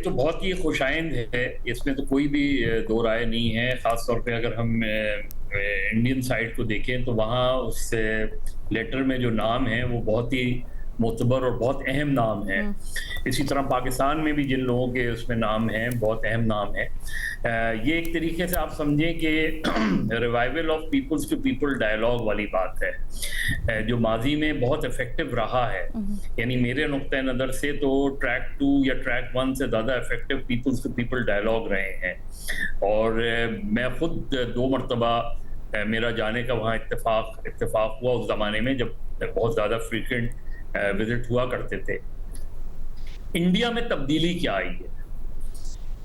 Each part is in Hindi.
तो बहुत ही खुशाइंद है, इसमें तो कोई भी दो राय नहीं है। ख़ास तौर पे अगर हम इंडियन साइड को देखें तो वहाँ उस लेटर में जो नाम है वो बहुत ही मोतबर और बहुत अहम नाम है। हुँ। इसी तरह पाकिस्तान में भी जिन लोगों के उसमें नाम हैं, बहुत अहम नाम है। ये एक तरीके से आप समझें कि revival of peoples to people dialogue वाली बात है, जो माज़ी में बहुत इफ़ेक्टिव रहा है। उहुँ। यानी मेरे नुक्ते नज़र से तो ट्रैक 2 या ट्रैक 1 से ज़्यादा effective peoples to people dialogue रहे हैं। और मैं खुद 2 मर्तबा मेरा जाने का वहाँ इत्तेफ़ाक हुआ उस ज़माने में, जब बहुत ज़्यादा फ्रीक्वेंट विज़िट हुआ करते थे। इंडिया में तब्दीली क्या आई है?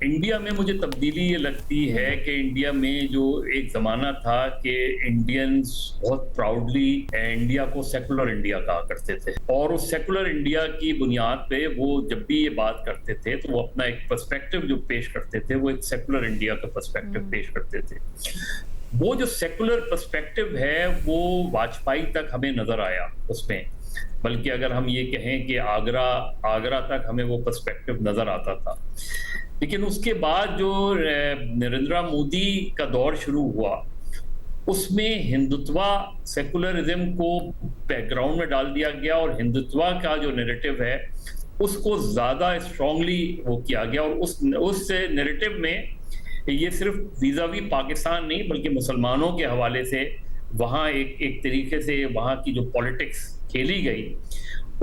इंडिया में मुझे तब्दीली ये लगती है कि इंडिया में जो एक ज़माना था कि इंडियंस बहुत प्राउडली इंडिया को सेकुलर इंडिया कहा करते थे, और उस सेकुलर इंडिया की बुनियाद पे वो जब भी ये बात करते थे तो वो अपना एक पर्सपेक्टिव जो पेश करते थे वो एक सेकुलर इंडिया का पर्सपेक्टिव हुँ। पेश करते थे। वो जो सेकुलर पर्सपेक्टिव है वो वाजपेयी तक हमें नज़र आया उसमें, बल्कि अगर हम ये कहें कि आगरा तक हमें वो पर्सपेक्टिव नज़र आता था। लेकिन उसके बाद जो नरेंद्र मोदी का दौर शुरू हुआ, उसमें हिंदुत्वा सेकुलरिज्म को बैकग्राउंड में डाल दिया गया और हिंदुत्वा का जो नैरेटिव है उसको ज़्यादा स्ट्रांगली वो किया गया। और उस नैरेटिव में ये सिर्फ वीज़ावी पाकिस्तान नहीं बल्कि मुसलमानों के हवाले से वहाँ एक तरीके से वहाँ की जो पॉलिटिक्स खेली गई,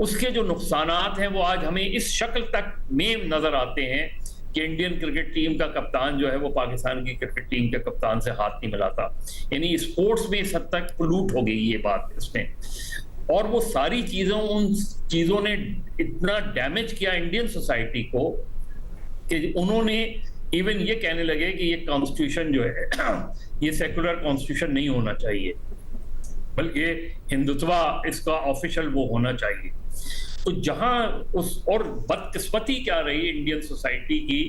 उसके जो नुकसानात हैं वो आज हमें इस शक्ल तक में नज़र आते हैं कि इंडियन क्रिकेट टीम का कप्तान जो है वो पाकिस्तान की क्रिकेट टीम के कप्तान से हाथ नहीं मिलाता। यानी स्पोर्ट्स में इस हद तक पोल्यूट हो गई ये बात इसमें। और वो सारी उन चीज़ों ने इतना डैमेज किया इंडियन सोसाइटी को कि उन्होंने इवन ये कहने लगे कि ये कॉन्स्टिट्यूशन जो है ये सेकुलर कॉन्स्टिट्यूशन नहीं होना चाहिए, बल्कि हिंदुत्वा इसका ऑफिशियल वो होना चाहिए। तो जहां उस और बदकिस्मती क्या रही इंडियन सोसाइटी की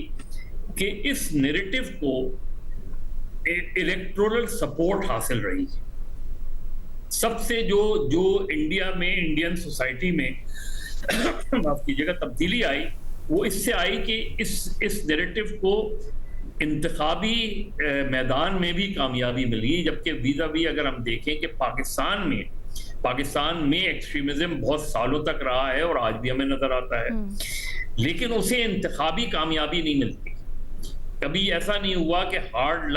कि इस नैरेटिव को इलेक्टोरल सपोर्ट हासिल रही। सबसे जो जो इंडिया में इंडियन सोसाइटी में माफ कीजिएगा तब्दीली आई, वो इससे आई कि इस नैरेटिव को इंतखाबी मैदान में भी कामयाबी मिली, जबकि वीज़ा-वी अगर हम देखें कि पाकिस्तान में एक्सट्रीमिज्म बहुत सालों तक रहा है और आज भी हमें नजर आता है, हुँ। लेकिन उसे इंतखाबी कामयाबी नहीं मिलती। कभी ऐसा नहीं हुआ कि हार्ड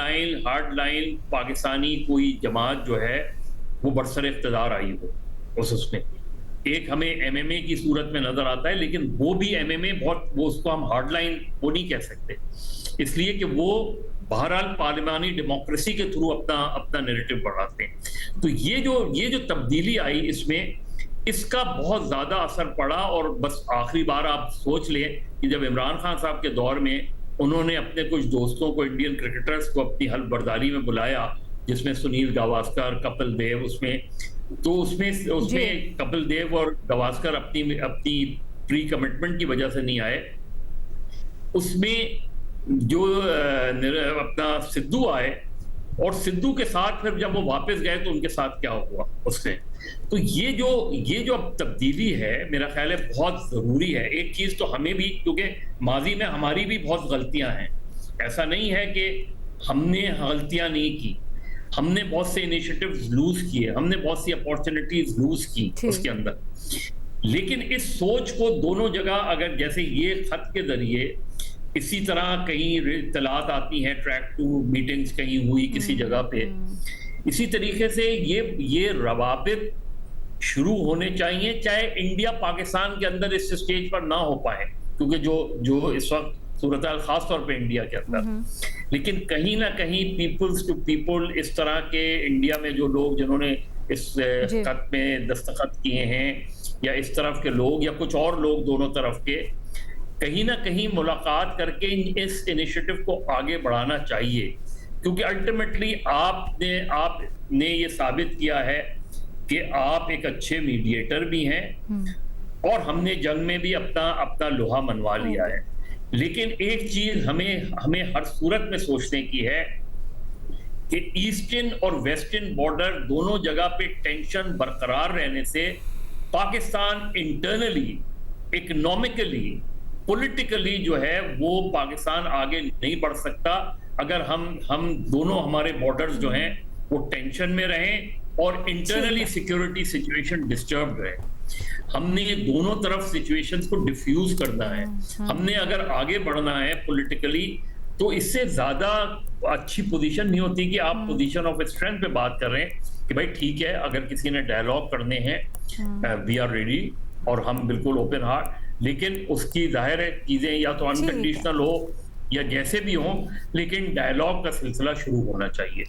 लाइन पाकिस्तानी कोई जमात जो है वो बरसर इक़्तिदार आई हो उसमें। एक हमें एमएमए की सूरत में नजर आता है, लेकिन वो भी एमएमए बहुत वो उसको हम हार्ड लाइन वो नहीं कह सकते, इसलिए कि वो बहरहाल पार्लिमानी डेमोक्रेसी के थ्रू अपना नैरेटिव बढ़ाते हैं। तो ये जो तब्दीली आई इसमें, इसका बहुत ज्यादा असर पड़ा। और बस आखिरी बार आप सोच लें कि जब इमरान खान साहब के दौर में उन्होंने अपने कुछ दोस्तों को, इंडियन क्रिकेटर्स को अपनी हल्फबर्दारी में बुलाया, जिसमें सुनील गावस्कर, कपिल देव, उसमें कपिल देव और गावस्कर अपनी प्री कमिटमेंट की वजह से नहीं आए। उसमें जो अपना सिद्धू आए, और सिद्धू के साथ फिर जब वो वापस गए तो उनके साथ क्या हुआ उससे। तो ये जो अब तब्दीली है मेरा ख्याल है बहुत जरूरी है। एक चीज तो हमें भी, क्योंकि माजी में हमारी भी बहुत गलतियां हैं, ऐसा नहीं है कि हमने गलतियां नहीं की, हमने बहुत से इनिशिएटिव्स लूज किए, हमने बहुत सी अपॉर्चुनिटीज लूज की उसके अंदर। लेकिन इस सोच को दोनों जगह, अगर जैसे ये खत के जरिए इसी तरह कहीं इत्तलात आती हैं, ट्रैक 2 मीटिंग्स कहीं हुई किसी जगह पे, इसी तरीके से ये रवाबित शुरू होने चाहिए, चाहे इंडिया पाकिस्तान के अंदर इस स्टेज पर ना हो पाए, क्योंकि जो इस वक्त सूरत हाल खास तौर पे इंडिया के अंदर, लेकिन कहीं ना कहीं पीपल्स टू पीपल इस तरह के इंडिया में जो लोग जिन्होंने इस खत में दस्तखत किए हैं, या इस तरफ के लोग या कुछ और लोग दोनों तरफ के, कहीं ना कहीं मुलाकात करके इस इनिशिएटिव को आगे बढ़ाना चाहिए। क्योंकि अल्टीमेटली आपने ये साबित किया है कि आप एक अच्छे मीडिएटर भी हैं, और हमने जंग में भी अपना लोहा मनवा लिया है। लेकिन एक चीज हमें हर सूरत में सोचने की है कि ईस्टर्न और वेस्टर्न बॉर्डर दोनों जगह पे टेंशन बरकरार रहने से पाकिस्तान इंटरनली, इकोनॉमिकली, पॉलिटिकली जो है वो पाकिस्तान आगे नहीं बढ़ सकता अगर हम दोनों हमारे बॉर्डर्स जो हैं वो टेंशन में रहें और इंटरनली सिक्योरिटी सिचुएशन डिस्टर्ब रहे। हमने दोनों तरफ सिचुएशंस को डिफ्यूज करना है। हमने अगर आगे बढ़ना है पॉलिटिकली तो इससे ज्यादा अच्छी पोजीशन नहीं होती कि आप पोजीशन ऑफ स्ट्रेंथ पे बात कर रहे हैं कि भाई ठीक है, अगर किसी ने डायलॉग करने हैं वी आर रेडी और हम बिल्कुल ओपन हार्ट, लेकिन उसकी जाहिर है चीजें या तो अनकंडीशनल हो या जैसे भी हो, लेकिन डायलॉग का सिलसिला शुरू होना चाहिए।